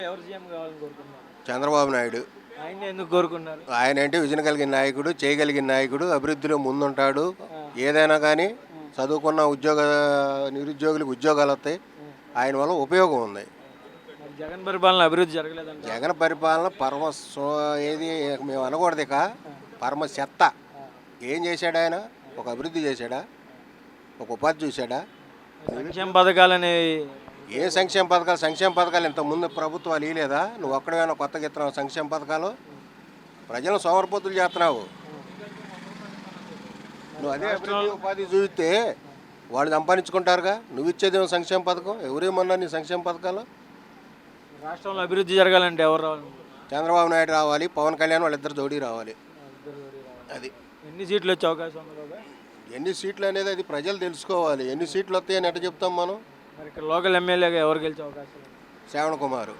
ఎవరు సీఎం కావాలని కోరుకున్నారు? చంద్రబాబు నాయుడు. ఆయన్ని ఎందుకు కోరుకున్నారు? ఆయన అంటే విజన్ కలిగిన నాయకుడు, చేయగలిగిన నాయకుడు, అభివృద్ధిలో ముందుంటాడు. ఏదైనా కానీ చదువుకున్న నిరుద్యోగులకు ఉద్యోగాలు వస్తాయి. ఆయన వల్ల ఉపయోగం ఉంది. మరి జగన్ పరిపాలన అభివృద్ధి జరగలేదంట. జగన్ పరిపాలన ఏది మేము అనకూడదు, ఇక పరమ చెత్త. ఏం చేశాడు ఆయన? ఒక అభివృద్ధి చేశాడా? ఒక ఉపాధి చూశాడా? సంక్షేమ పథకాలు అనేవి ఏ సంక్షేమ పథకాలు ఇంతకుముందు ప్రభుత్వాలు ఇవ్వలేదా? నువ్వు ఒక్కడైనా కొత్తగా ఇస్తున్నావు సంక్షేమ పథకాలు. ప్రజలను సోమరిపోతులు చేస్తున్నావు నువ్వు. అదే అభివృద్ధి ఉపాధి చూపిస్తే వాళ్ళు సంపాదించుకుంటారుగా. నువ్వు ఇచ్చేదేమో సంక్షేమ పథకం. ఎవరేమన్నా నీ సంక్షేమ పథకాలు? రాష్ట్రంలో అభివృద్ధి జరగాలంటే ఎవరు రావాలి? చంద్రబాబు నాయుడు రావాలి, పవన్ కళ్యాణ్ వాళ్ళిద్దరు జోడీ రావాలి. అది ఎన్ని సీట్లు వచ్చే అవకాశం ఉంది బాబా? ఎన్ని సీట్లు అనేది అది ప్రజలు తెలుసుకోవాలి. ఎన్ని సీట్లు వస్తాయని ఎట్లా చెప్తాం మనం? మరి ఇక్కడ లోకల్ ఎమ్మెల్యేగా ఎవరు గెలిచే అవకాశం ఉంది? శ్రావణ్ కుమార్.